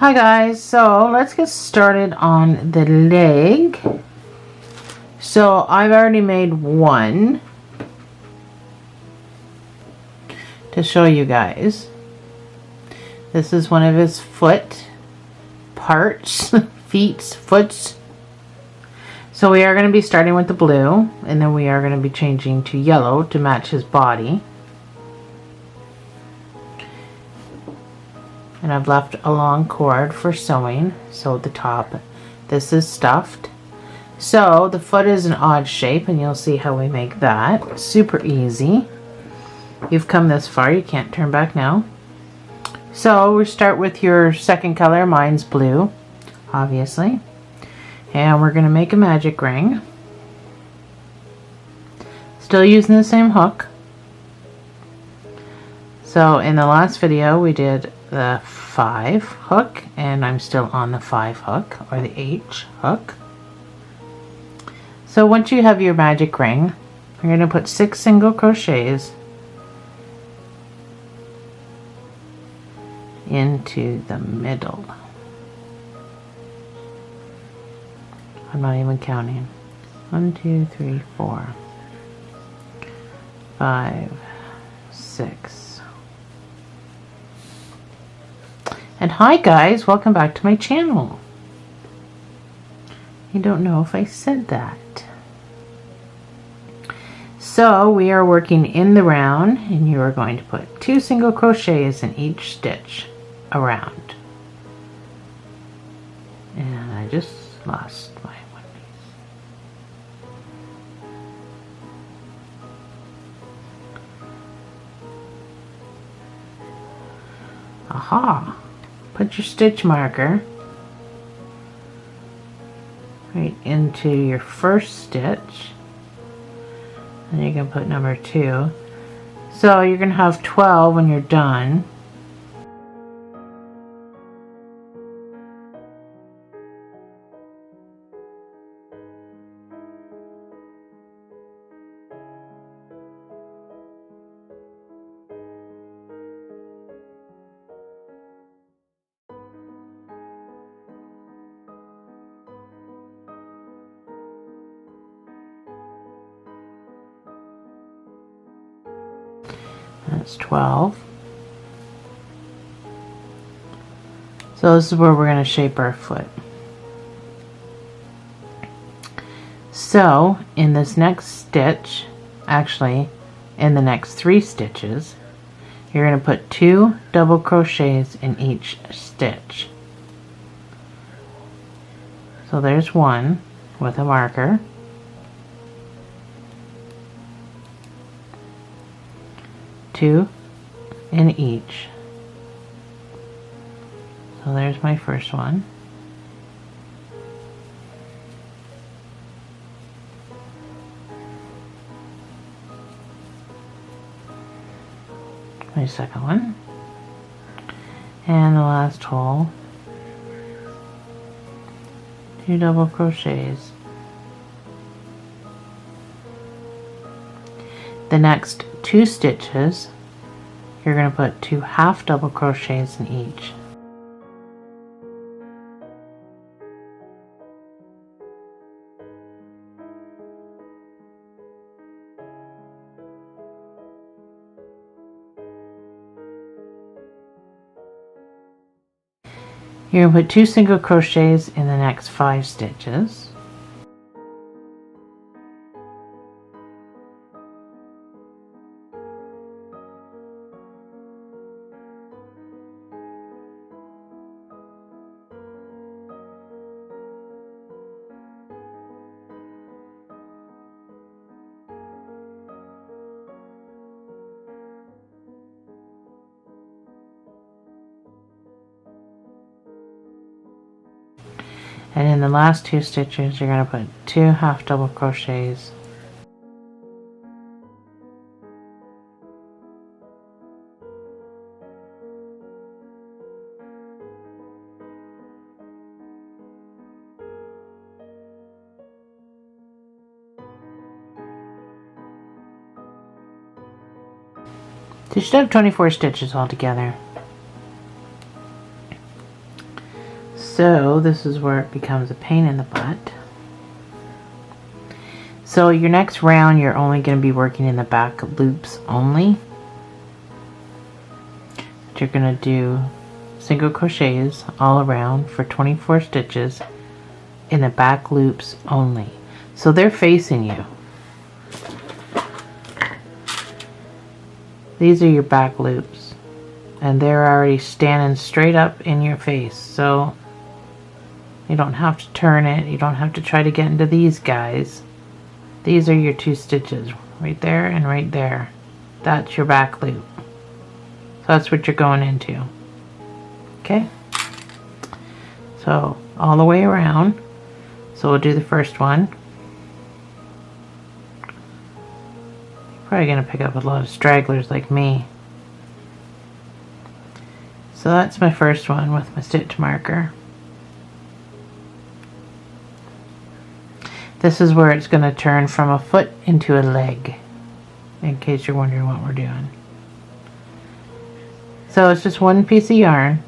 Hi guys, so let's get started on the leg. So I've already made one to show you guys. This is one of his foot parts, foots. So we are going to be starting with the blue, and then we are going to be changing to yellow to match his body. And I've left a long cord for sewing, so the top. This is stuffed. So the foot is an odd shape, and you'll see how we make that. Super easy. You've come this far, you can't turn back now. So we start with your second color. Mine's blue, obviously. And we're going to make a magic ring. Still using the same hook. So in the last video we did the 5 hook, and I'm still on the 5 hook, or the H hook. So once you have your magic ring, you're going to put 6 single crochets into the middle. I'm not even counting. 1, 2, 3, 4, 5, 6. And hi guys, welcome back to my channel. I don't know if I said that. So we are working in the round, and you are going to put 2 single crochets in each stitch around. And I just lost my one piece. Aha! Put your stitch marker right into your first stitch, and you can put number 2. So you're going to have 12 when you're done. That's 12. So this is where we're going to shape our foot. So in this next stitch, actually in the next 3 stitches, you're going to put 2 double crochets in each stitch. So there's one with a marker. 2 in each. So there's my first one. My second one. And the last hole, 2 double crochets. The next 2 stitches, you're going to put 2 half double crochets in each. You're going to put 2 single crochets in the next 5 stitches. And in the last 2 stitches, you're going to put 2 half double crochets. So you should have 24 stitches altogether. So this is where it becomes a pain in the butt. So your next round, you're only going to be working in the back loops only. You're going to do single crochets all around for 24 stitches in the back loops only. So they're facing you. These are your back loops, and they're already standing straight up in your face, so you don't have to turn it. You don't have to try to get into these guys. These are your 2 stitches right there and right there. That's your back loop. So that's what you're going into. Okay? So all the way around. So we'll do the first one. You're probably going to pick up a lot of stragglers like me. So that's my first one with my stitch marker. This is where it's going to turn from a foot into a leg, in case you're wondering what we're doing. So it's just one piece of yarn.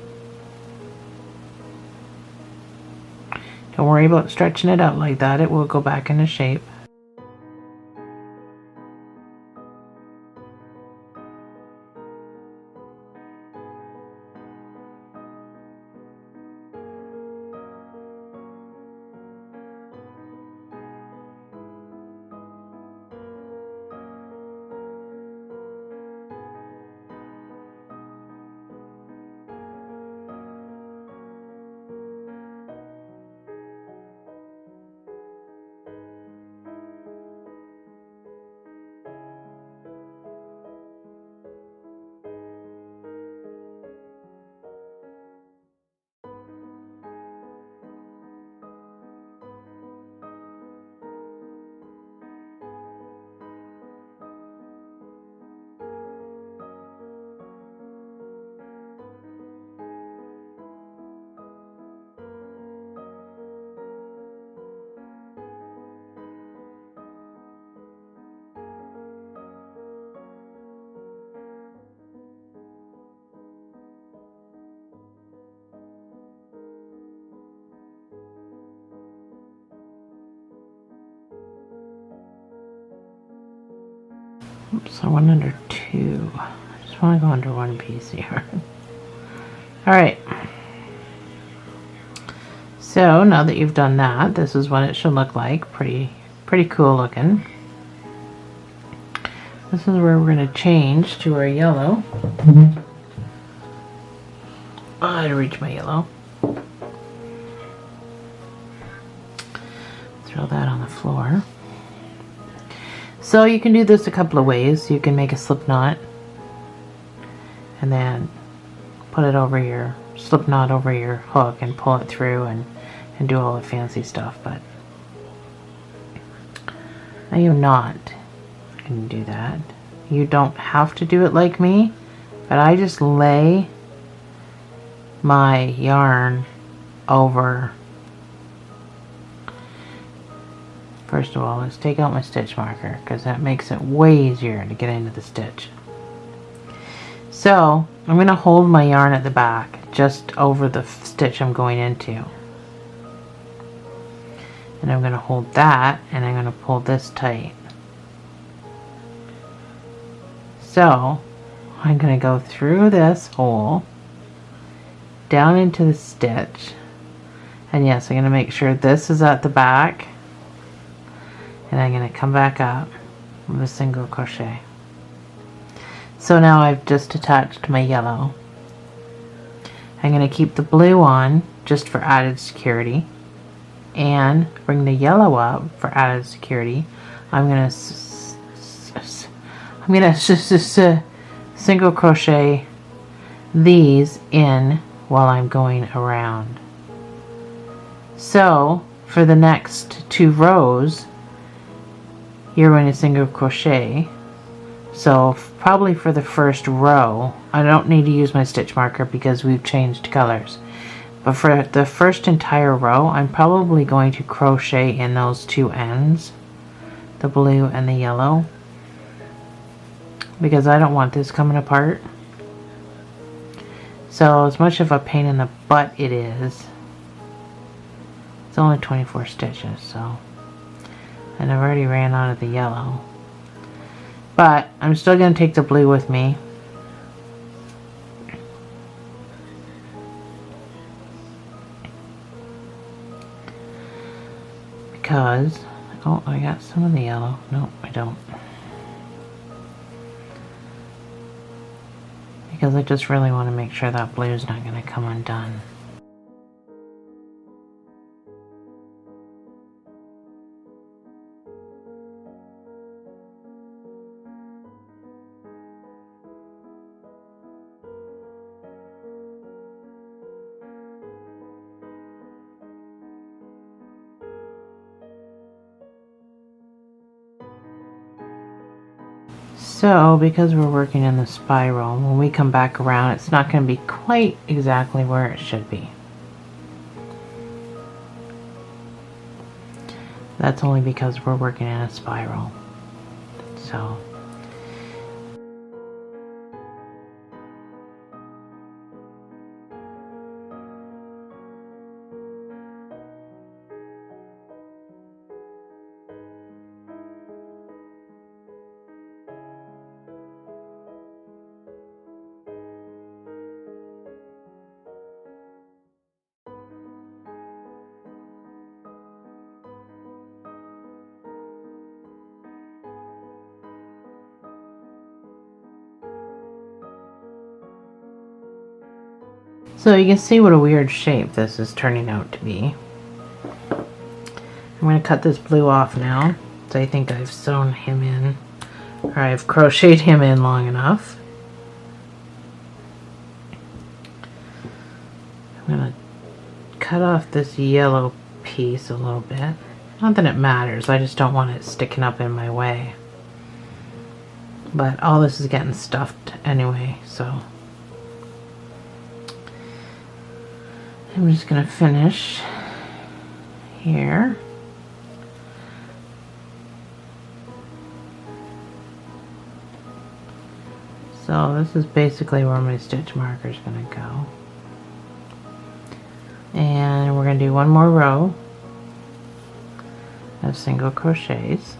Don't worry about stretching it out like that, it will go back into shape. Oops, I went under 2. I just want to go under 1 piece here. Alright. So now that you've done that, this is what it should look like. Pretty cool looking. This is where we're going to change to our yellow. I had to reach my yellow. Throw that on the floor. So you can do this a couple of ways. You can make a slip knot and then put it over your slip knot over your hook and pull it through and do all the fancy stuff, but I am not going to do that. You don't have to do it like me, but I just lay my yarn over. First of all, let's take out my stitch marker because that makes it way easier to get into the stitch. So I'm going to hold my yarn at the back just over the stitch I'm going into. And I'm going to hold that and I'm going to pull this tight. So I'm going to go through this hole down into the stitch. And yes, I'm going to make sure this is at the back. And I'm going to come back up with a single crochet. So now I've just attached my yellow. I'm going to keep the blue on just for added security and bring the yellow up for added security. I'm going to single crochet these in while I'm going around. So for the next 2 rows you're going to single crochet. So probably for the first row, I don't need to use my stitch marker because we've changed colors. But for the first entire row, I'm probably going to crochet in those 2 ends, the blue and the yellow, because I don't want this coming apart. So as much of a pain in the butt it is, It's only 24 stitches, so. And I've already ran out of the yellow. But I'm still going to take the blue with me. Because, oh, I got some of the yellow. No, I don't. Because I just really want to make sure that blue is not going to come undone. So, because we're working in the spiral, when we come back around, it's not going to be quite exactly where it should be. That's only because we're working in a spiral. So, you can see what a weird shape this is turning out to be. I'm going to cut this blue off now. So I think I've sewn him in, or I've crocheted him in long enough. I'm going to cut off this yellow piece a little bit. Not that it matters, I just don't want it sticking up in my way. But all this is getting stuffed anyway, so I'm just going to finish here. So this is basically where my stitch marker is going to go. And we're going to do one more row of single crochets.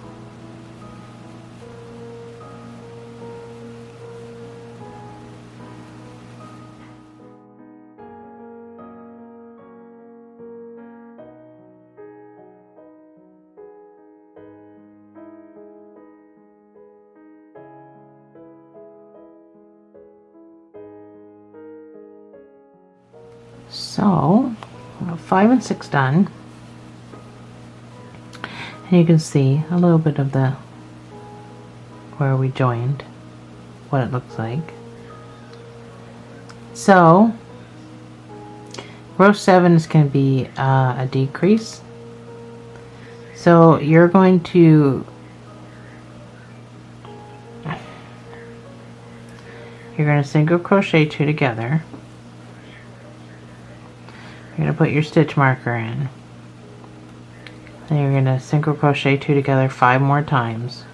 So, 5 and 6 done, and you can see a little bit of the where we joined, what it looks like. So, row 7 is going to be a decrease. So you're going to single crochet 2 together. You're going to put your stitch marker in. Then you're going to single crochet 2 together 5 more times.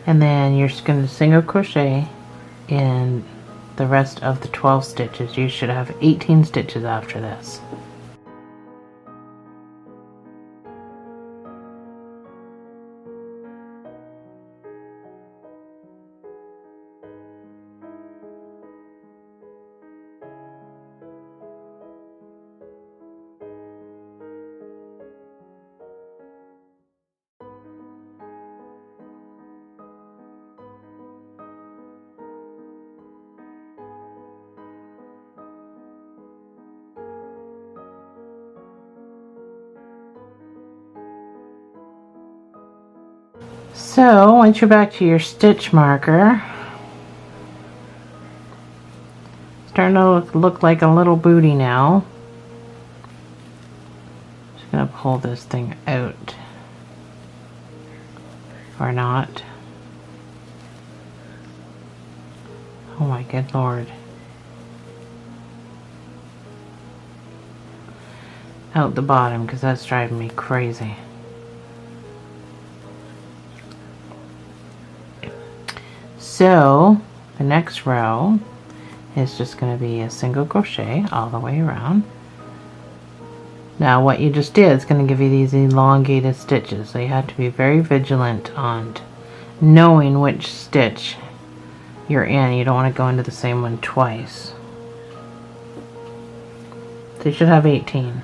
And then you're just going to single crochet in the rest of the 12 stitches. You should have 18 stitches after this. So once you're back to your stitch marker, starting to look like a little booty now. Just gonna pull this thing out, or not. Oh my good lord. Out the bottom, because that's driving me crazy. So the next row is just going to be a single crochet all the way around. Now what you just did is going to give you these elongated stitches, so you have to be very vigilant on knowing which stitch you're in. You don't want to go into the same one twice. So you should have 18.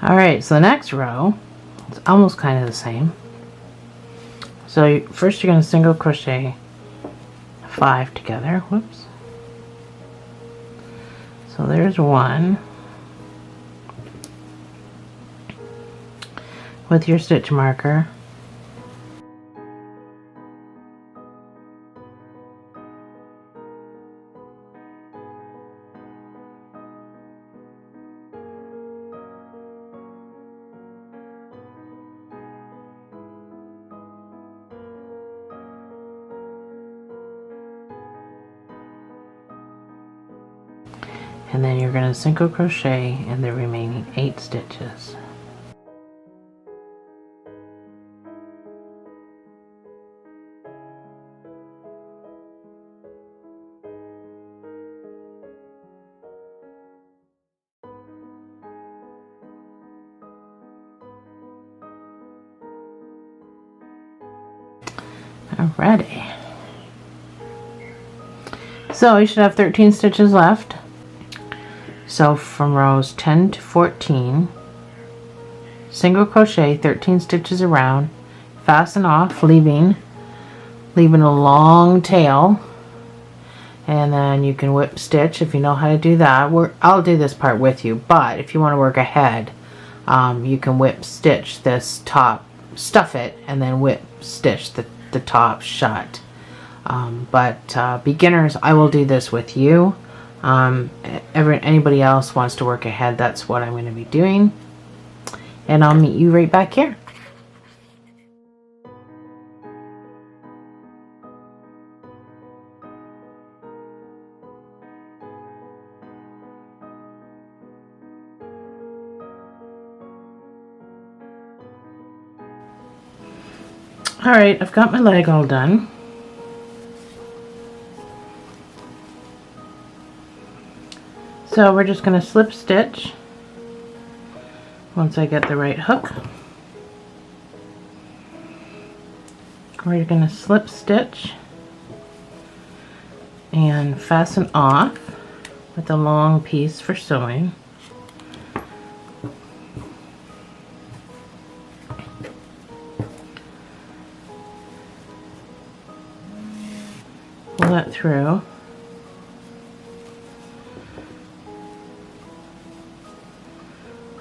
Alright, so the next row is almost kind of the same. So first you're going to single crochet 5 together. Whoops. So there's one. With your stitch marker. And then you're going to single crochet in the remaining 8 stitches. Alrighty. So you should have 13 stitches left. So from rows 10 to 14, single crochet 13 stitches around, fasten off, leaving a long tail, and then you can whip stitch if you know how to do that. I'll do this part with you, but if you want to work ahead, you can whip stitch this top, stuff it, and then whip stitch the top shut. But beginners, I will do this with you. Anybody else wants to work ahead, that's what I'm going to be doing, and I'll meet you right back here. Alright, I've got my leg all done. So we're just going to slip stitch once I get the right hook. We're going to slip stitch and fasten off with a long piece for sewing. Pull that through.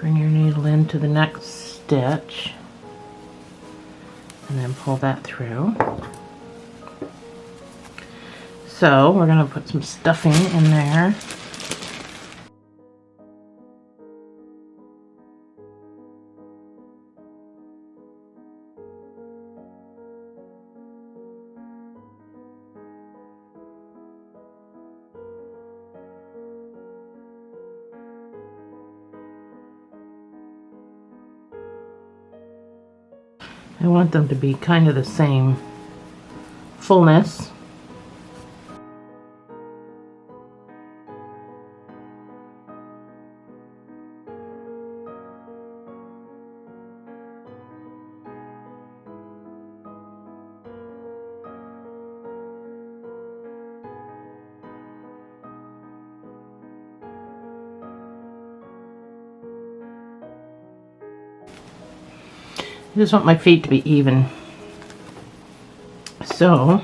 Bring your needle into the next stitch and then pull that through. So we're going to put some stuffing in there. I want them to be kind of the same fullness. I just want my feet to be even. So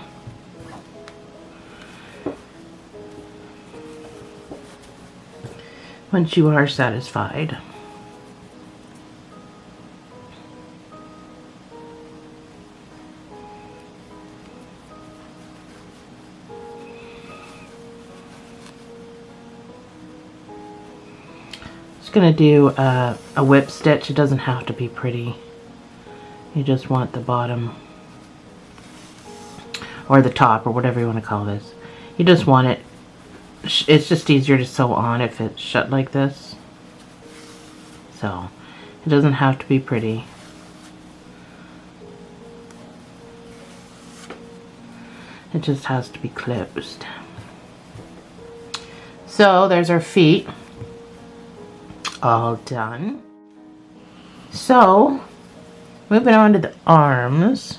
once you are satisfied, just gonna do a whip stitch. It doesn't have to be pretty. You just want the bottom or the top or whatever you want to call this. You just want it. It's just easier to sew on if it's shut like this. So it doesn't have to be pretty. It just has to be closed. So there's our feet all done. So moving on to the arms,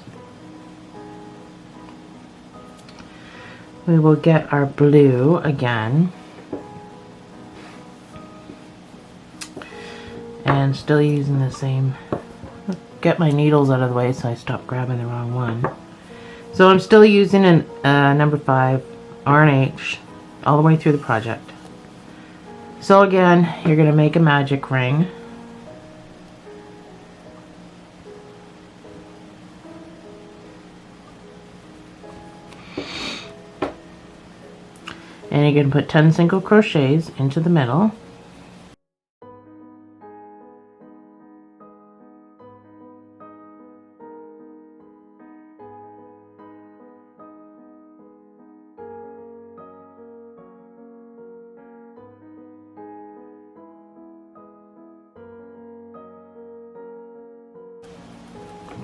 we will get our blue again. And still using the same, get my needles out of the way so I stop grabbing the wrong one. So I'm still using a number 5 R&H all the way through the project. So again, you're going to make a magic ring. And you're going to put 10 single crochets into the middle.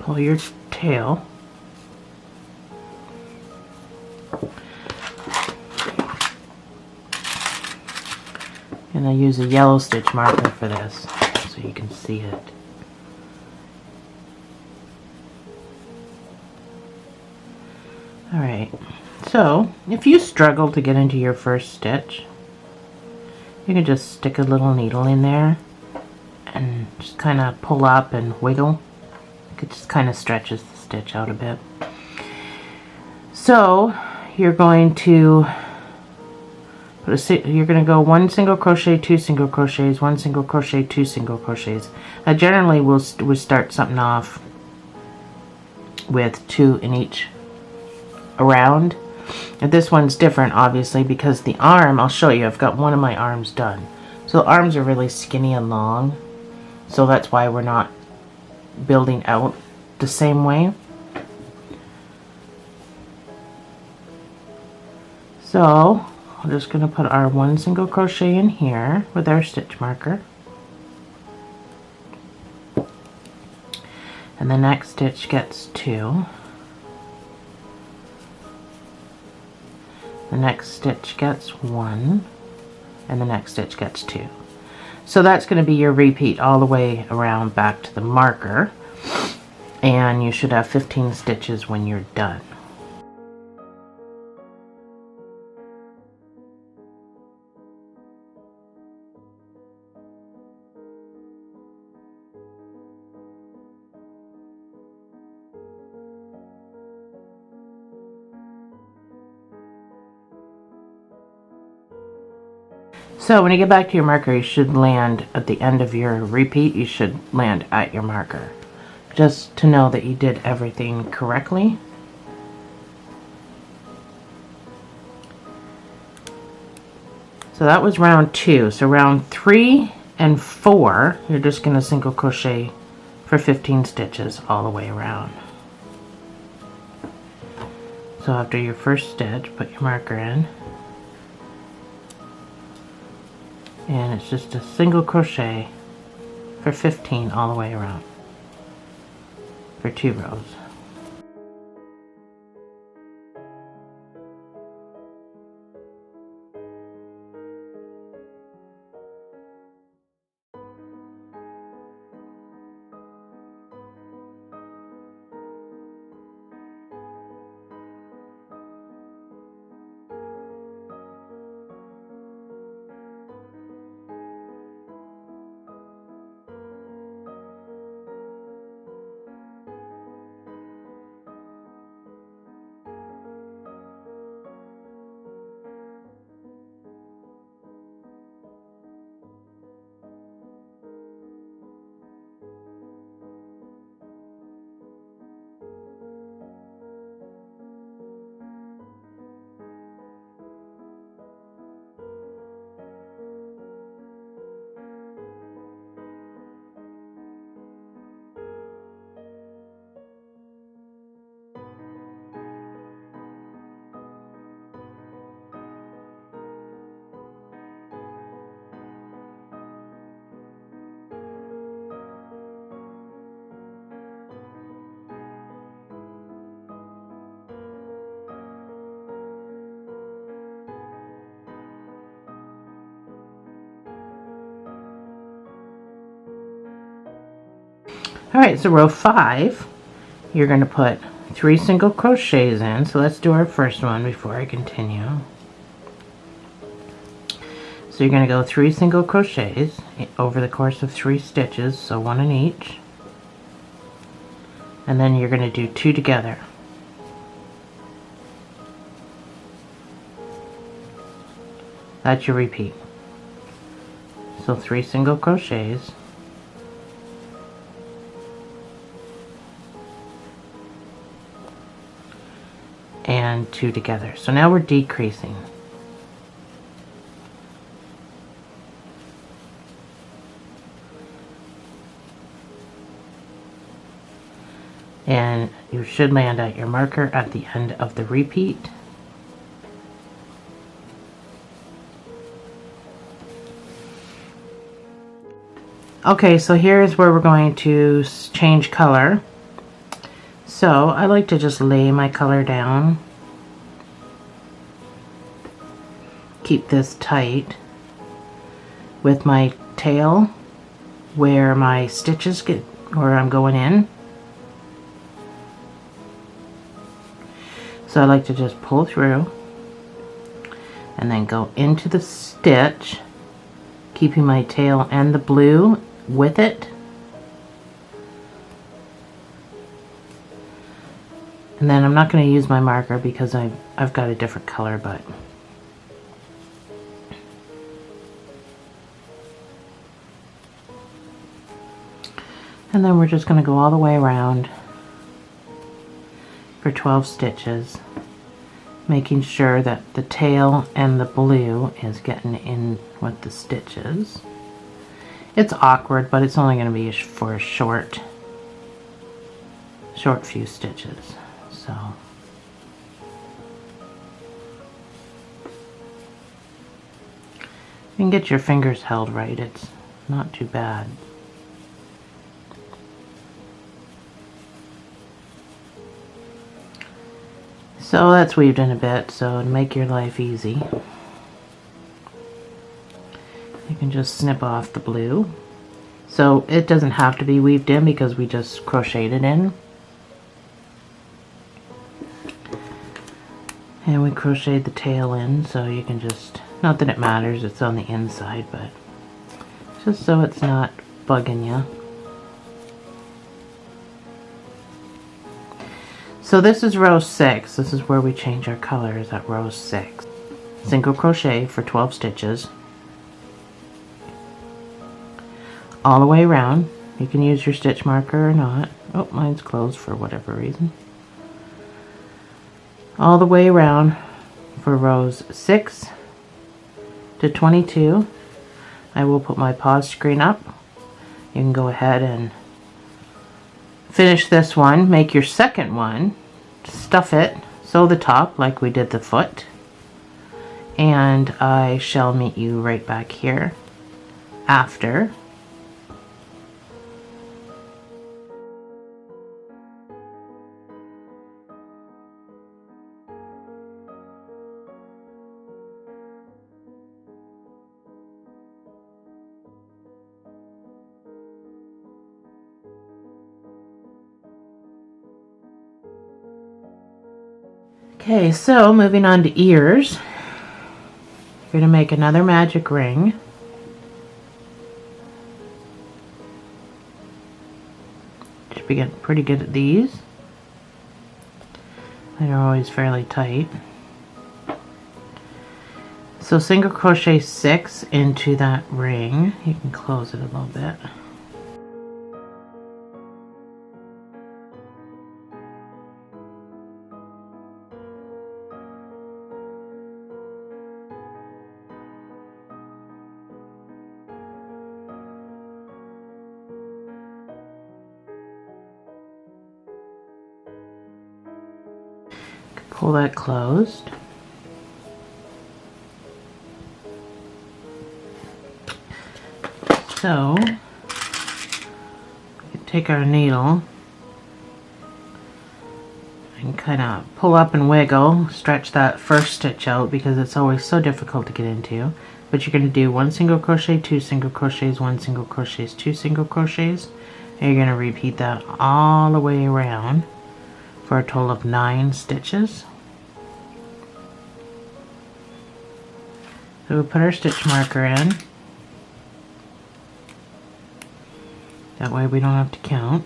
Pull your tail. And I use a yellow stitch marker for this so you can see it. Alright, so if you struggle to get into your first stitch, you can just stick a little needle in there and just kind of pull up and wiggle. It just kind of stretches the stitch out a bit. So you're going to you're going to go 1 single crochet, 2 single crochets, 1 single crochet, 2 single crochets. Generally we'll start something off with 2 in each around. And this one's different obviously because the arm, I'll show you, I've got one of my arms done. So the arms are really skinny and long, so that's why we're not building out the same way. So we're just going to put our 1 single crochet in here with our stitch marker, and the next stitch gets 2, the next stitch gets 1, and the next stitch gets 2. So that's going to be your repeat all the way around back to the marker, and you should have 15 stitches when you're done. So when you get back to your marker, you should land at the end of your repeat, you should land at your marker. Just to know that you did everything correctly. So that was round 2. So round 3 and 4, you're just going to single crochet for 15 stitches all the way around. So after your first stitch, put your marker in. And it's just a single crochet for 15 all the way around for 2 rows. Alright, so row 5, you're going to put 3 single crochets in. So let's do our first one before I continue. So you're going to go 3 single crochets over the course of 3 stitches, so 1 in each. And then you're going to do 2 together. That's your repeat. So 3 single crochets. And 2 together. So now we're decreasing. And you should land at your marker at the end of the repeat. Okay, so here's where we're going to change color. So I like to just lay my color down. Keep this tight with my tail where my stitches get, where I'm going in. So I like to just pull through and then go into the stitch, keeping my tail and the blue with it. And then I'm not going to use my marker because I've got a different color, but and then we're just going to go all the way around for 12 stitches, making sure that the tail and the blue is getting in with the stitches. It's awkward, but it's only going to be for a short few stitches. So you can get your fingers held right, it's not too bad. So that's weaved in a bit, so to make your life easy, you can just snip off the blue. So it doesn't have to be weaved in because we just crocheted it in. And we crocheted the tail in, so you can just, not that it matters, it's on the inside, but just so it's not bugging you. So this is row 6. This is where we change our colors at row 6. Single crochet for 12 stitches. All the way around. You can use your stitch marker or not. Oh, mine's closed for whatever reason. All the way around for rows 6 to 22. I will put my pause screen up. You can go ahead and finish this one. Make your second one. Stuff it. Sew the top like we did the foot. And I shall meet you right back here after. Okay, so moving on to ears. You're going to make another magic ring. Should be getting pretty good at these. They're always fairly tight. So single crochet 6 into that ring. You can close it a little bit. Pull that closed. So, we can take our needle and kind of pull up and wiggle, stretch that first stitch out because it's always so difficult to get into. But you're going to do 1 single crochet, 2 single crochets, 1 single crochet, 2 single crochets, You're going to repeat that all the way around for a total of 9 stitches. So we'll put our stitch marker in. That way we don't have to count.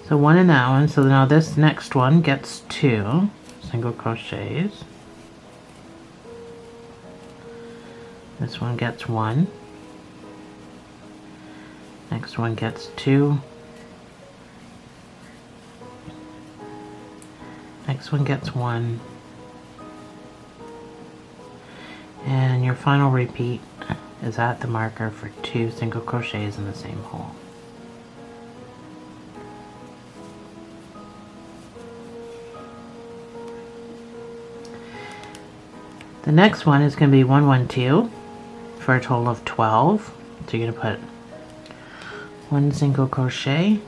So 1 in that one. So now this next one gets 2 single crochets. This one gets 1. Next one gets 2. Next one gets 1. And your final repeat is at the marker for 2 single crochets in the same hole. The next one is going to be 1, 1, 2 for a total of 12. So you're going to put 1 single crochet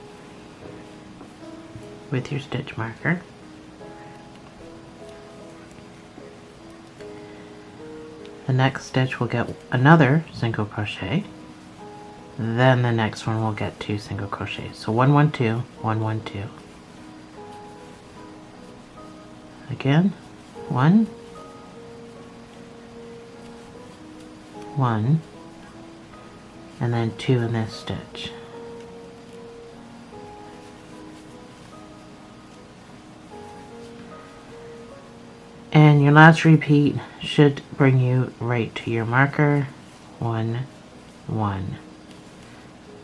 with your stitch marker. The next stitch will get another single crochet. Then the next one will get 2 single crochets. So 1, 1, 2, 1, 1, 2. Again, 1, 1, and then 2 in this stitch. And your last repeat should bring you right to your marker. 1, 1,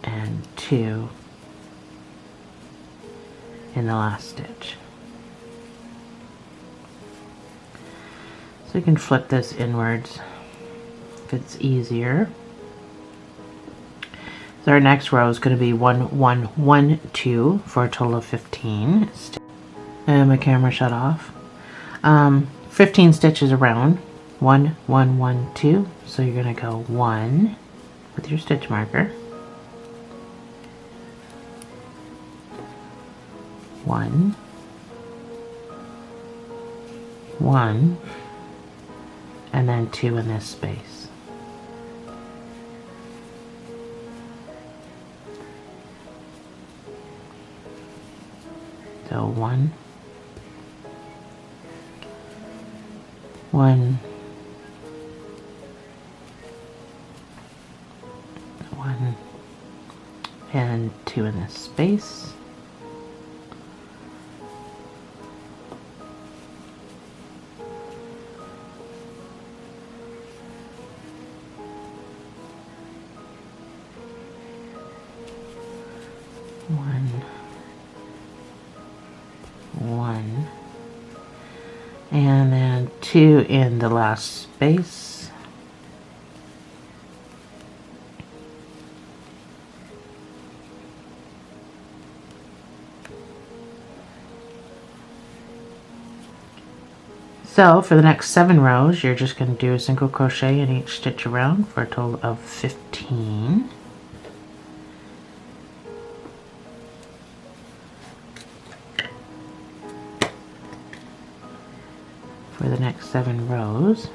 and 2 in the last stitch. So you can flip this inwards if it's easier. So our next row is going to be 1, 1, 1, 2 for a total of 15. And my camera shut off. 15 stitches around. 1, 1, 1, 2. So you're going to go 1 with your stitch marker. 1, 1, and then 2 in this space. So 1, 1, 1, and 2 in this space. One, and then 2 in the last space. So for the next 7 rows, you're just going to do a single crochet in each stitch around for a total of 15. For the next 7 rows.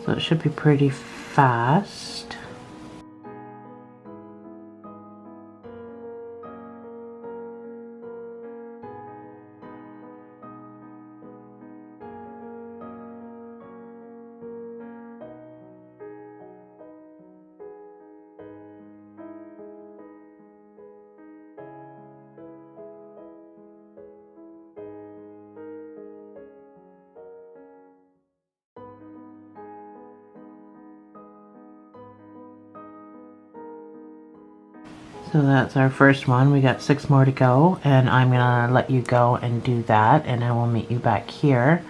So it should be pretty fast. So that's our first one. We got 6 more to go, and I'm gonna let you go and do that, and I will meet you back here.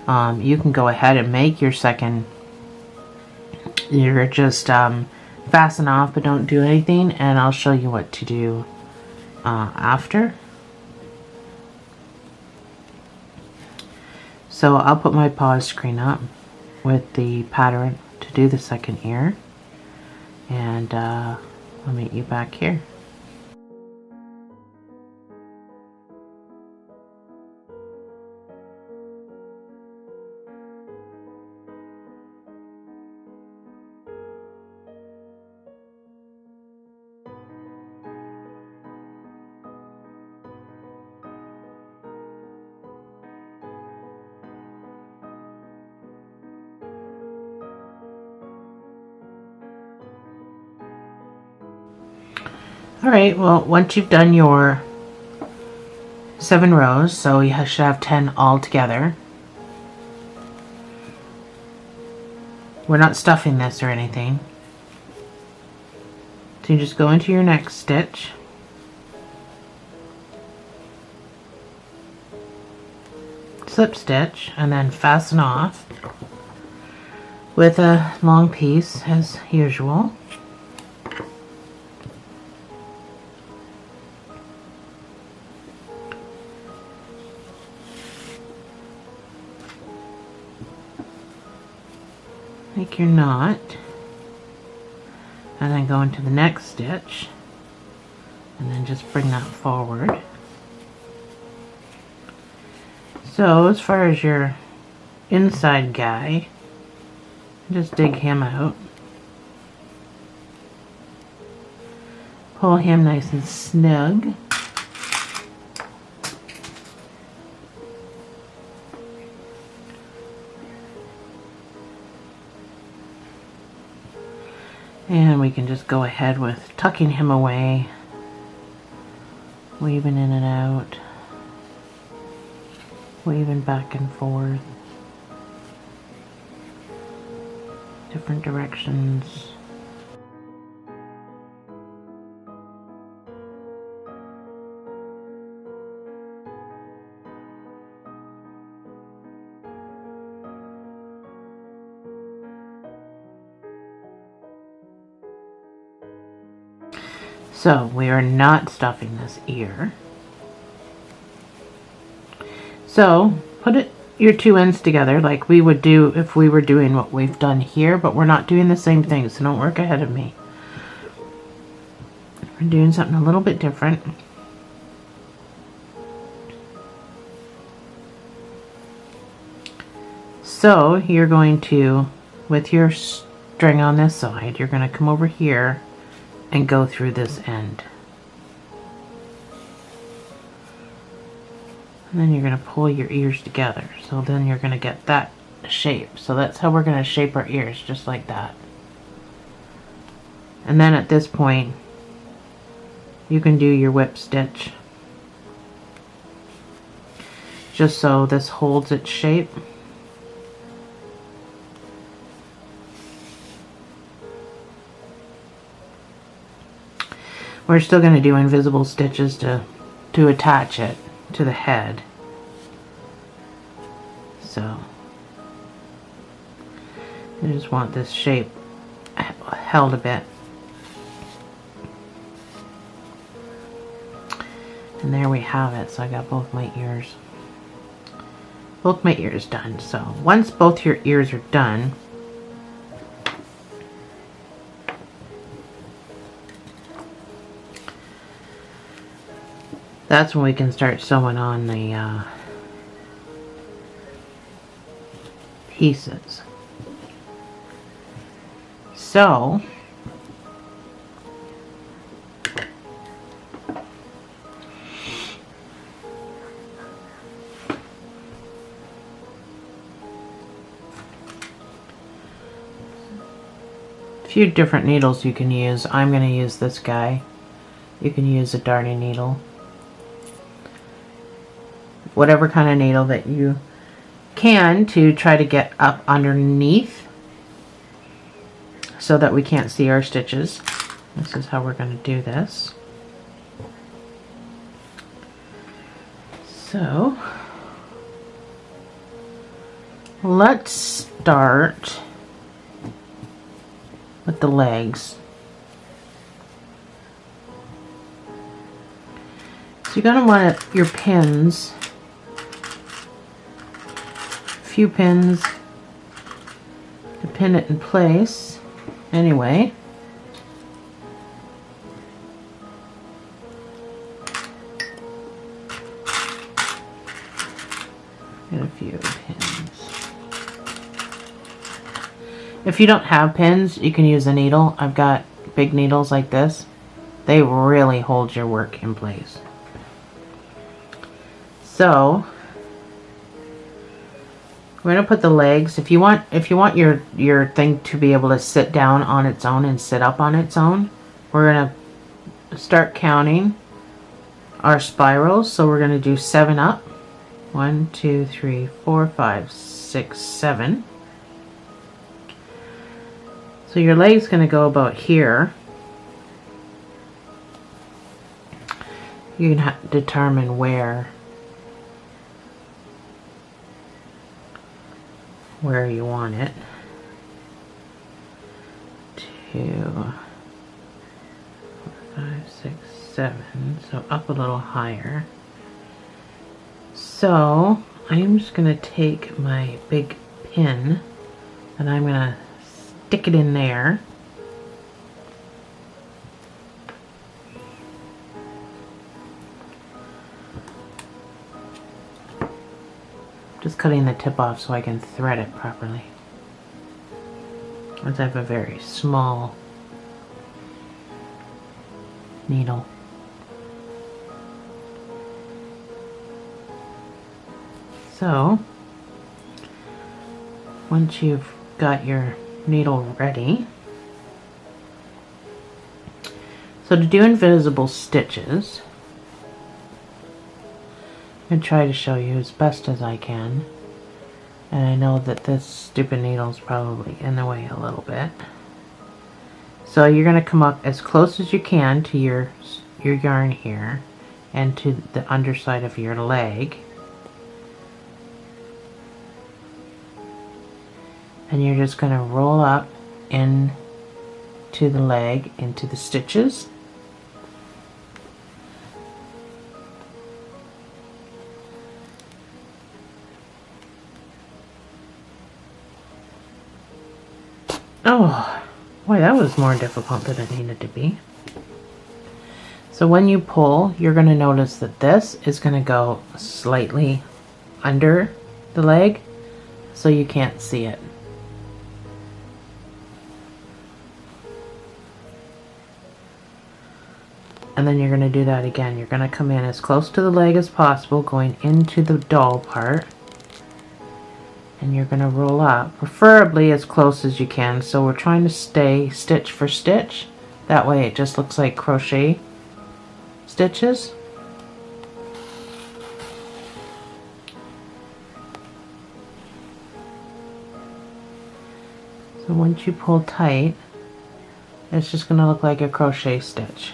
You can go ahead and make your second. You're just fasten off, but don't do anything, and I'll show you what to do after. So I'll put my pause screen up with the pattern to do the second ear, and I'll meet you back here. Alright, well, once you've done your 7 rows, so you should have 10 all together. We're not stuffing this or anything. So you just go into your next stitch. Slip stitch and then fasten off with a long piece as usual. Make your knot and then go into the next stitch and then just bring that forward. So as far as your inside guy, just dig him out, pull him nice and snug, and we can just go ahead with tucking him away, weaving in and out, weaving back and forth, different directions. So we are not stuffing this ear. So put your 2 ends together like we would do if we were doing what we've done here, but we're not doing the same thing, so don't work ahead of me. We're doing something a little bit different. So you're going to, with your string on this side, you're going to come over here and go through this end. And then you're going to pull your ears together. So then you're going to get that shape. So that's how we're going to shape our ears, just like that. And then at this point, you can do your whip stitch. Just so this holds its shape. We're still going to do invisible stitches to attach it to the head. So I just want this shape held a bit. And there we have it. So I got both my ears done. So once both your ears are done, that's when we can start sewing on the pieces. So a few different needles you can use. I'm going to use this guy. You can use a darning needle. Whatever kind of needle that you can to try to get up underneath so that we can't see our stitches. This is how we're going to do this. So let's start with the legs. So you're going to want your pins, a few pins to pin it in place. Anyway, get a few pins. If you don't have pins, you can use a needle. I've got big needles like this. They really hold your work in place. So we're going to put the legs. If you want your thing to be able to sit down on its own and sit up on its own, we're going to start counting our spirals. So we're going to do 7 up. 1, 2, 3, 4, 5, 6, 7. So your leg's going to go about here. You can determine where you want it. 2, 4, 5, 6, 7. So up a little higher. So I'm just going to take my big pin and I'm going to stick it in there. Just cutting the tip off so I can thread it properly. As I have a very small needle. So, once you've got your needle ready, so to do invisible stitches, I'm going to try to show you as best as I can. And I know that this stupid needle is probably in the way a little bit. So you're going to come up as close as you can to your yarn here and to the underside of your leg. And you're just going to roll up into the leg, into the stitches. Oh, boy, that was more difficult than it needed to be. So when you pull, you're going to notice that this is going to go slightly under the leg, so you can't see it. And then you're going to do that again. You're going to come in as close to the leg as possible, going into the doll part. And you're going to roll up, preferably as close as you can. So we're trying to stay stitch for stitch. That way it just looks like crochet stitches. So once you pull tight, it's just going to look like a crochet stitch.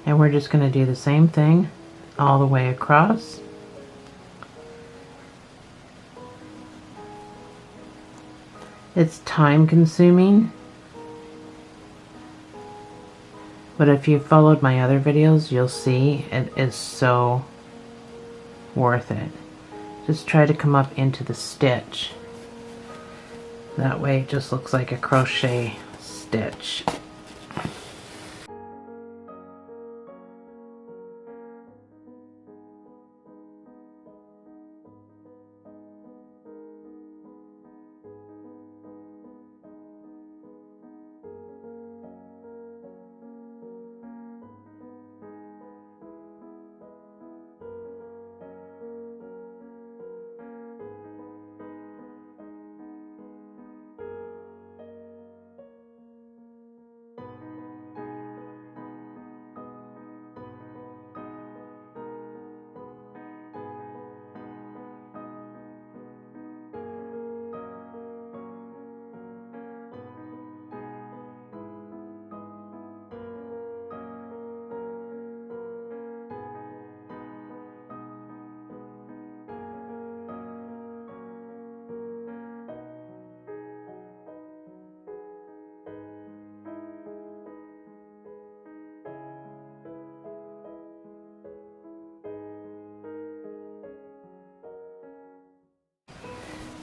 And we're just going to do the same thing all the way across. It's time consuming, but if you followed my other videos, you'll see it is so worth it. Just try to come up into the stitch. That way it just looks like a crochet stitch.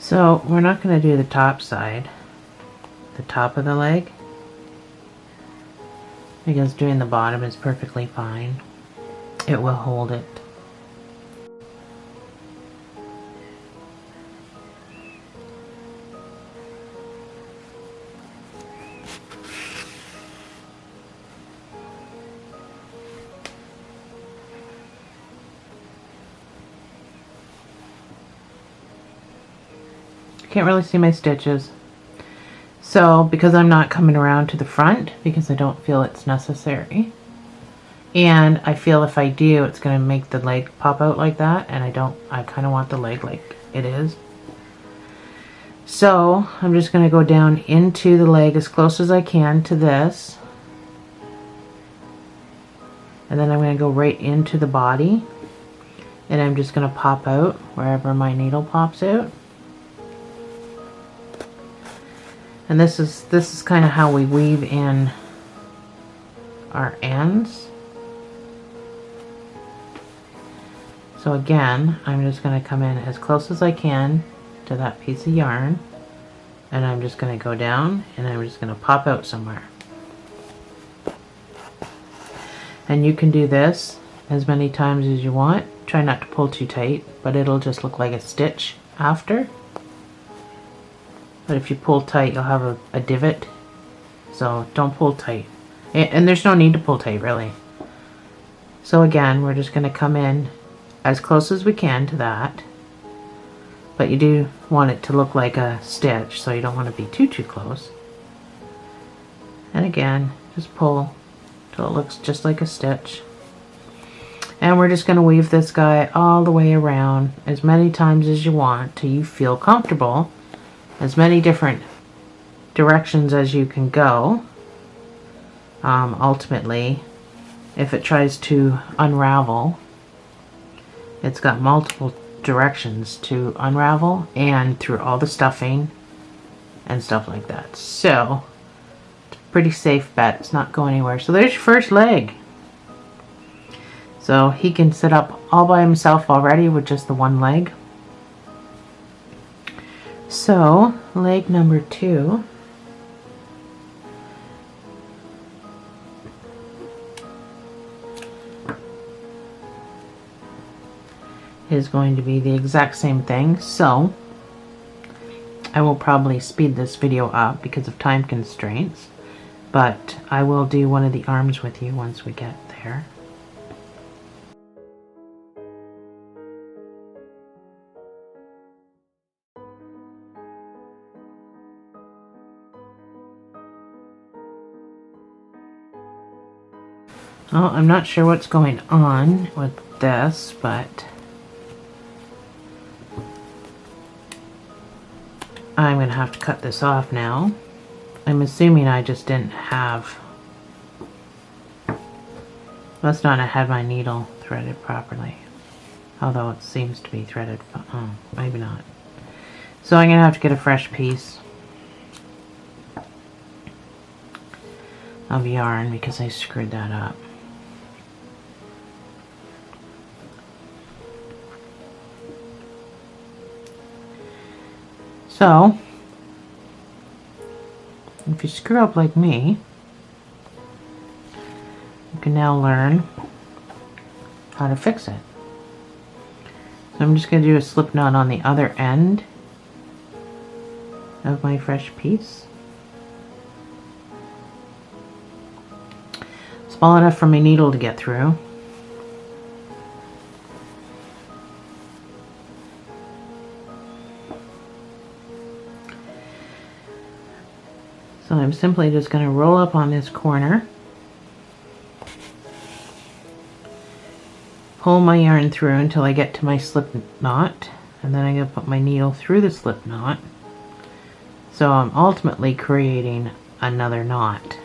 So we're not going to do the top side, the top of the leg, because doing the bottom is perfectly fine. It will hold it. Can't really see my stitches. So because I'm not coming around to the front, because I don't feel it's necessary, and I feel if I do, it's going to make the leg pop out like that, and I kind of want the leg like it is. So I'm just going to go down into the leg as close as I can to this. And then I'm going to go right into the body. And I'm just going to pop out wherever my needle pops out. And this is kind of how we weave in our ends. So again, I'm just going to come in as close as I can to that piece of yarn, and I'm just going to go down and I'm just going to pop out somewhere. And you can do this as many times as you want. Try not to pull too tight, but it'll just look like a stitch after. But if you pull tight, you'll have a divot, so don't pull tight. And there's no need to pull tight, really. So again, we're just going to come in as close as we can to that. But you do want it to look like a stitch, so you don't want to be too close. And again, just pull till it looks just like a stitch. And we're just going to weave this guy all the way around as many times as you want till you feel comfortable. As many different directions as you can go. Ultimately, if it tries to unravel, it's got multiple directions to unravel, and through all the stuffing and stuff like that. So it's a pretty safe bet. It's not going anywhere. So there's your first leg. So he can sit up all by himself already with just the one leg. So leg number 2 is going to be the exact same thing. So I will probably speed this video up because of time constraints, but I will do one of the arms with you once we get there. Well, I'm not sure what's going on with this, but I'm going to have to cut this off now. I'm assuming I just didn't have... must not have had my needle threaded properly. Although it seems to be threaded. Oh, maybe not. So I'm going to have to get a fresh piece of yarn because I screwed that up. So, if you screw up like me, you can now learn how to fix it. So I'm just going to do a slip knot on the other end of my fresh piece. Small enough for my needle to get through. So I'm simply just going to roll up on this corner, pull my yarn through until I get to my slip knot, and then I'm going to put my needle through the slip knot. So I'm ultimately creating another knot.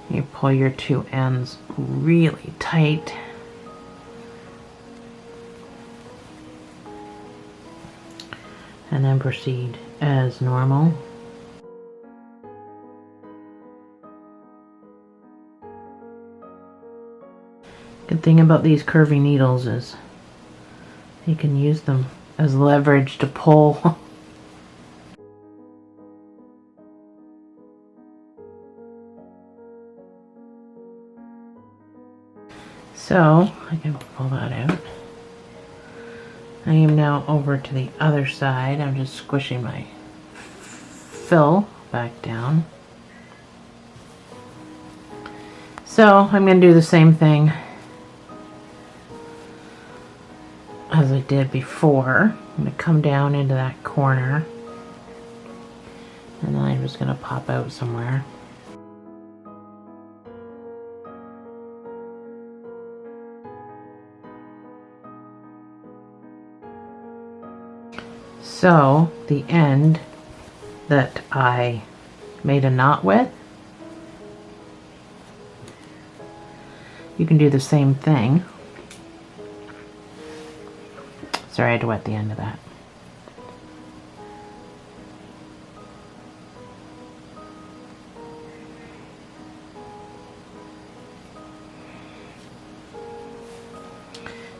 You pull your two ends really tight. And then proceed as normal. Good thing about these curvy needles is you can use them as leverage to pull. So I can pull that out. I am now over to the other side. I'm just squishing my fill back down. So I'm going to do the same thing as I did before. I'm going to come down into that corner, and then I'm just going to pop out somewhere. So the end that I made a knot with, you can do the same thing. Sorry, I had to wet the end of that.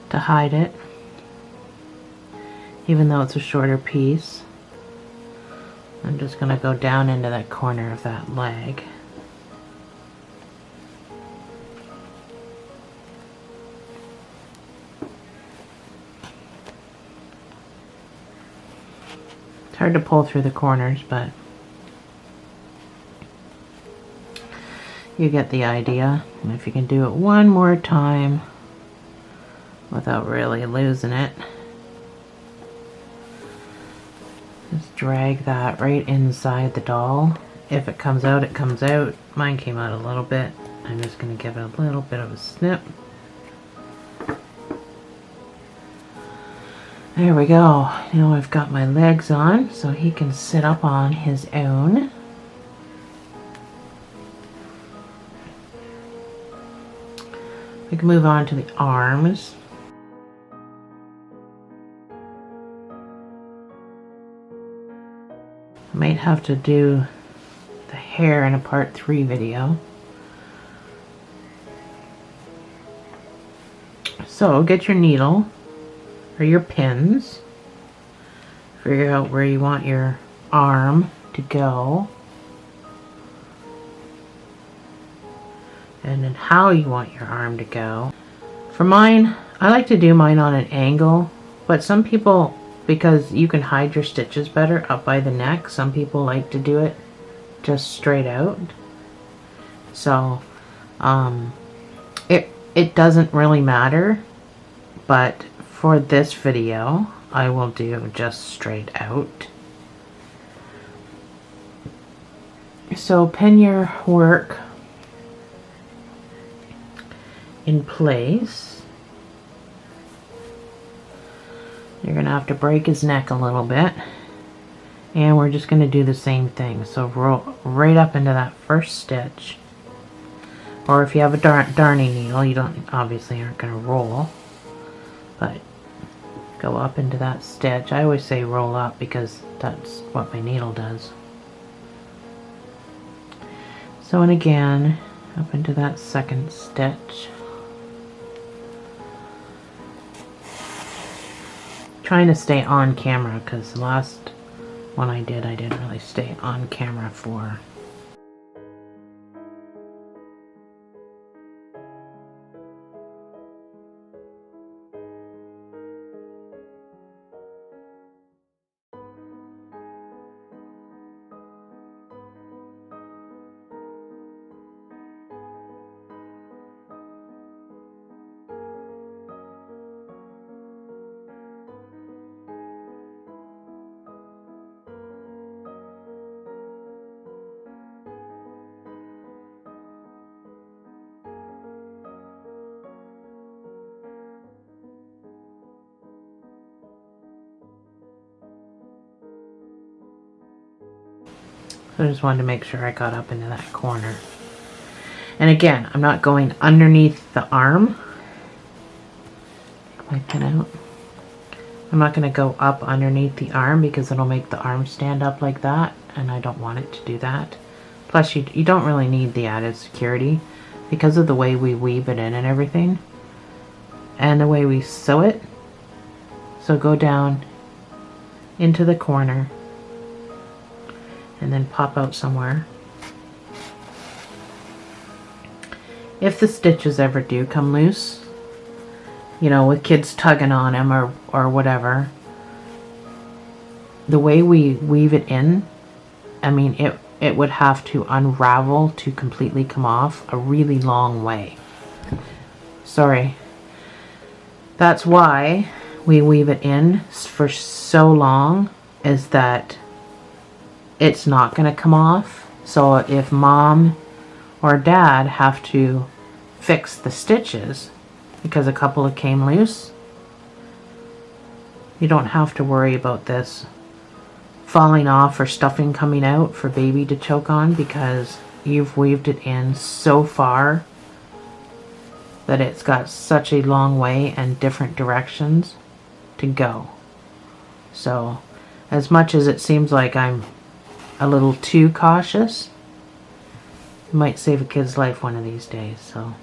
To hide it, even though it's a shorter piece, I'm just going to go down into that corner of that leg. It's hard to pull through the corners, but you get the idea. And if you can do it one more time without really losing it, just drag that right inside the doll. If it comes out, it comes out. Mine came out a little bit. I'm just going to give it a little bit of a snip. There we go. Now I've got my legs on so he can sit up on his own. We can move on to the arms. I might have to do the hair in a part 3 video. So get your needle or your pins. Figure out where you want your arm to go. And then how you want your arm to go. For mine, I like to do mine on an angle, but some people, because you can hide your stitches better up by the neck, some people like to do it just straight out. So it doesn't really matter, but for this video I will do just straight out. So pin your work in place. You're gonna have to break his neck a little bit, and we're just gonna do the same thing. So roll right up into that first stitch, or if you have a darning needle, you don't obviously aren't gonna roll, but go up into that stitch. I always say roll up because that's what my needle does. So, and again up into that second stitch. Trying to stay on camera because the last one I didn't really stay on camera for. So I just wanted to make sure I got up into that corner. And again, I'm not going underneath the arm. Take my pin out. I'm not going to go up underneath the arm because it'll make the arm stand up like that, and I don't want it to do that. Plus you don't really need the added security because of the way we weave it in and everything, and the way we sew it. So go down into the corner and then pop out somewhere. If the stitches ever do come loose, you know, with kids tugging on them or whatever, the way we weave it in, I mean, it would have to unravel to completely come off a really long way. Sorry. That's why we weave it in for so long, is that it's not going to come off. So if mom or dad have to fix the stitches because a couple of came loose, you don't have to worry about this falling off or stuffing coming out for baby to choke on, because you've weaved it in so far that it's got such a long way and different directions to go. So as much as it seems like I'm a little too cautious, it might save a kid's life one of these days. So,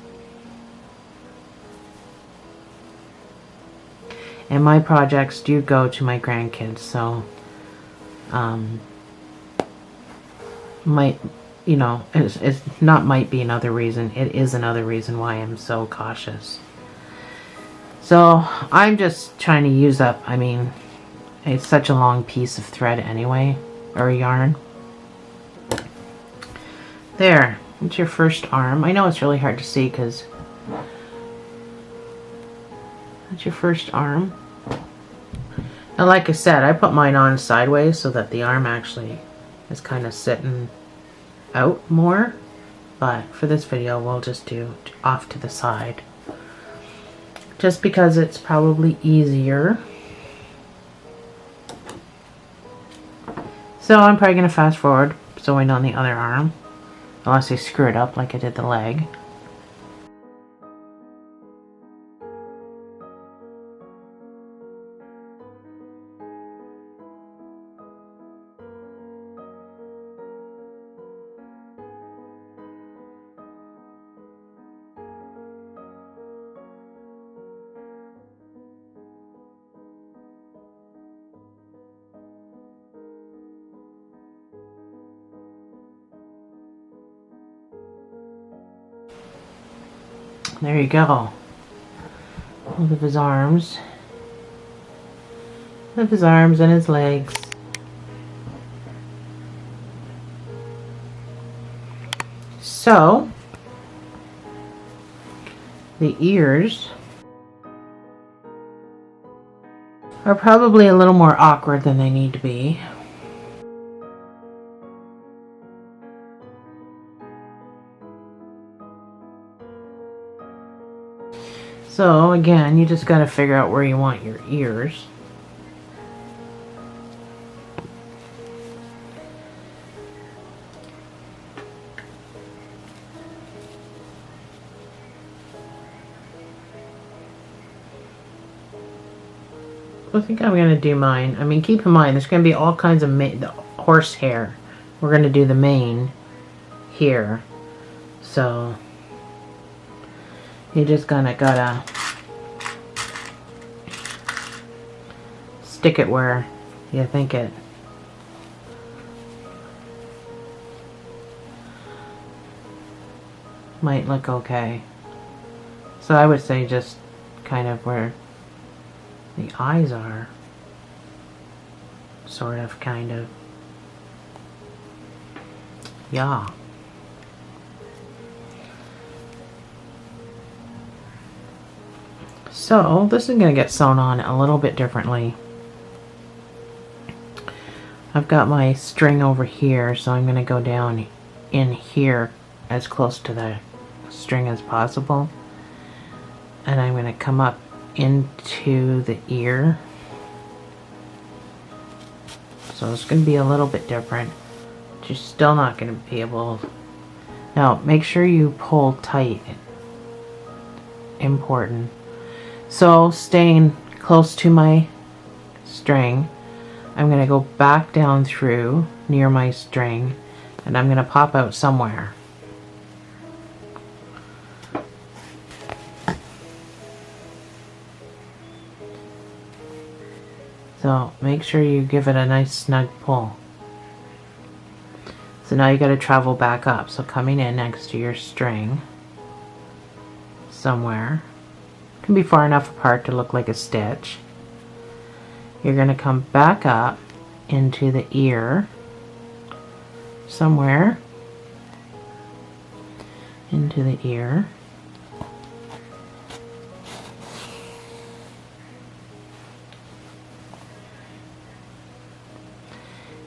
and my projects do go to my grandkids, so might, you know, it's not might be another reason, it is another reason why I'm so cautious. So I'm just trying to use up, I mean, it's such a long piece of thread anyway, or yarn. There, it's your first arm. I know it's really hard to see because that's your first arm. And like I said, I put mine on sideways so that the arm actually is kind of sitting out more. But for this video, we'll just do off to the side. Just because it's probably easier. So I'm probably going to fast forward sewing on the other arm. Unless I screw it up like I did the leg. There you go. Look at his arms. Look at his arms and his legs. So, the ears are probably a little more awkward than they need to be. So again, you just got to figure out where you want your ears. I think I'm going to do mine. I mean, keep in mind, there's going to be all kinds of horse hair. We're going to do the mane here. So you just gotta stick it where you think it might look okay. So I would say just kind of where the eyes are. Sort of, kind of. Yeah. So this is going to get sewn on a little bit differently. I've got my string over here, so I'm going to go down in here as close to the string as possible. And I'm going to come up into the ear. So it's going to be a little bit different. But you're still not going to be able... Now, make sure you pull tight. Important. So, staying close to my string, I'm going to go back down through near my string, and I'm going to pop out somewhere. So, make sure you give it a nice snug pull. So now you got to travel back up. So coming in next to your string, somewhere. Can be far enough apart to look like a stitch. You're going to come back up into the ear somewhere, into the ear,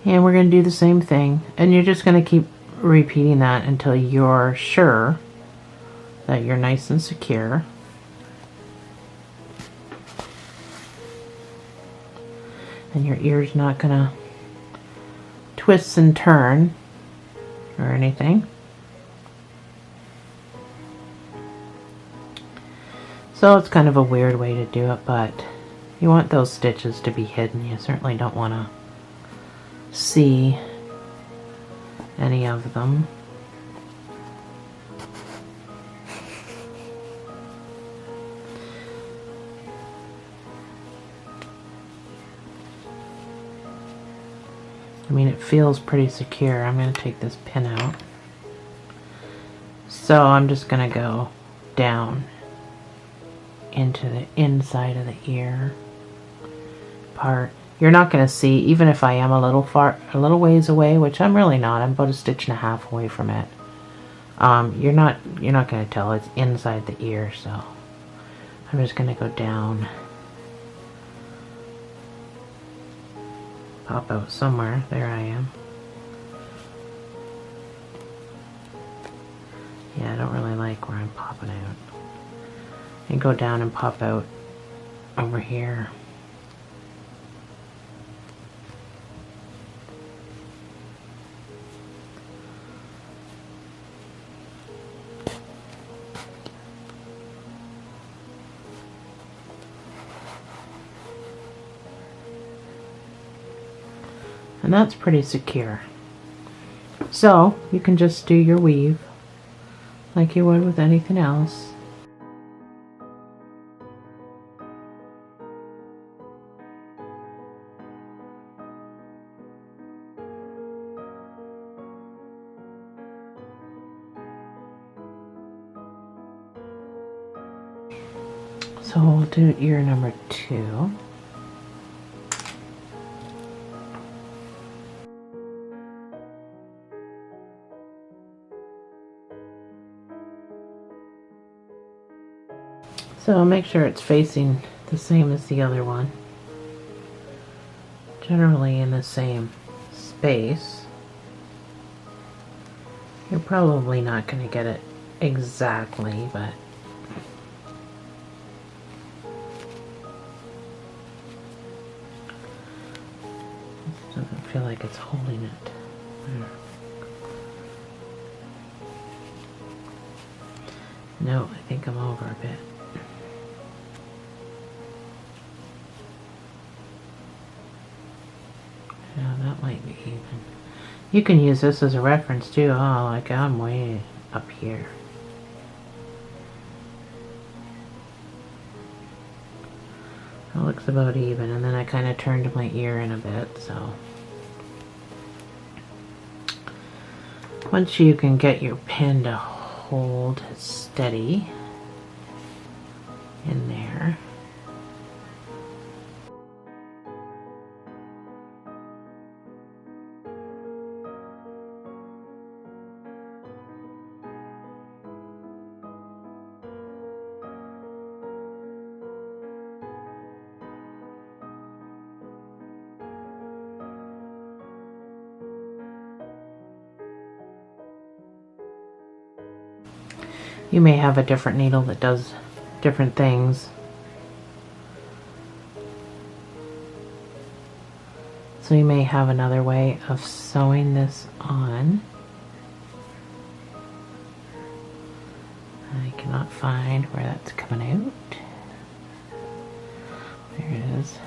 And we're going to do the same thing. And you're just going to keep repeating that until you're sure that you're nice and secure. And your ear's not going to twist and turn or anything. So it's kind of a weird way to do it, but you want those stitches to be hidden. You certainly don't want to see any of them. I mean, it feels pretty secure. I'm going to take this pin out. So I'm just going to go down into the inside of the ear part. You're not going to see, even if I am a little ways away, which I'm really not. I'm about a stitch and a half away from it. You're not going to tell it's inside the ear. So I'm just going to go down, pop out somewhere. There I am. Yeah, I don't really like where I'm popping out. And go down and pop out over here. And that's pretty secure. So you can just do your weave like you would with anything else. So we'll do ear number 2. So make sure it's facing the same as the other one. Generally in the same space. You're probably not going to get it exactly, but it doesn't feel like it's holding it. There. No, I think I'm over a bit. Yeah, that might be even. You can use this as a reference too. Oh, like I'm way up here. It looks about even, and then I kind of turned my ear in a bit, so. Once you can get your pin to hold steady in there. You may have a different needle that does different things. So you may have another way of sewing this on. I cannot find where that's coming out. There it is.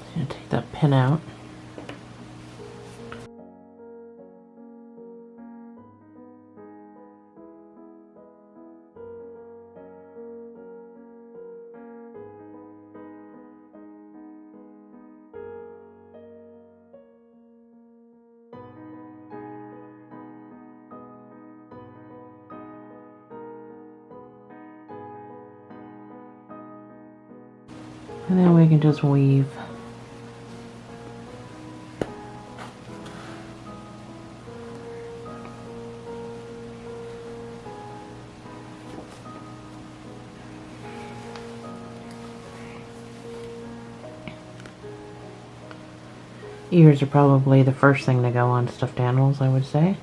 I'm going to take that pin out. And then we can just weave. Ears are probably the first thing to go on stuffed animals, I would say.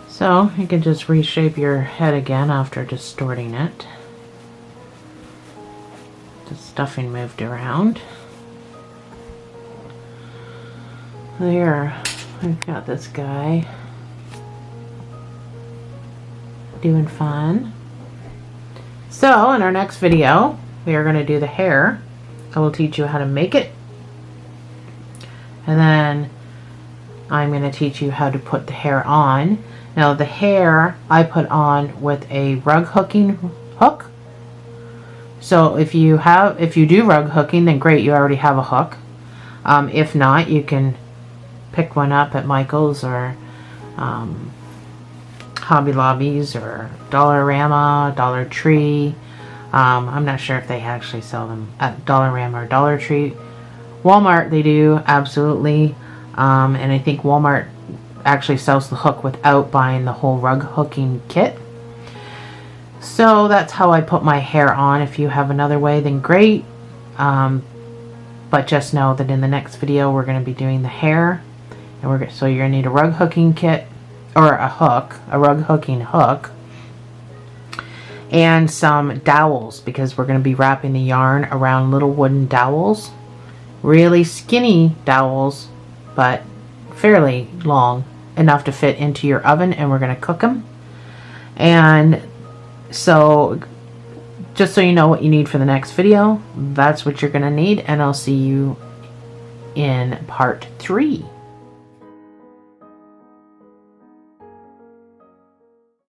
So you can just reshape your head again after distorting it. The stuffing moved around. There, I've got this guy doing fun. So in our next video, we are going to do the hair. I will teach you how to make it. And then I'm going to teach you how to put the hair on. Now the hair I put on with a rug hooking hook. So if you do rug hooking, then great, you already have a hook. If not, you can pick one up at Michael's or Hobby Lobby's or Dollarama, Dollar Tree. I'm not sure if they actually sell them at Dollarama or Dollar Tree. Walmart, they do, absolutely. And I think Walmart actually sells the hook without buying the whole rug hooking kit. So that's how I put my hair on. If you have another way, then great. But just know that in the next video, we're going to be doing the hair. And so you're going to need a rug hooking kit, or a hook, a rug hooking hook, and some dowels, because we're going to be wrapping the yarn around little wooden dowels. Really skinny dowels, but fairly long, enough to fit into your oven, and we're going to cook them. And so just so you know what you need for the next video, that's what you're going to need, and I'll see you in part 3.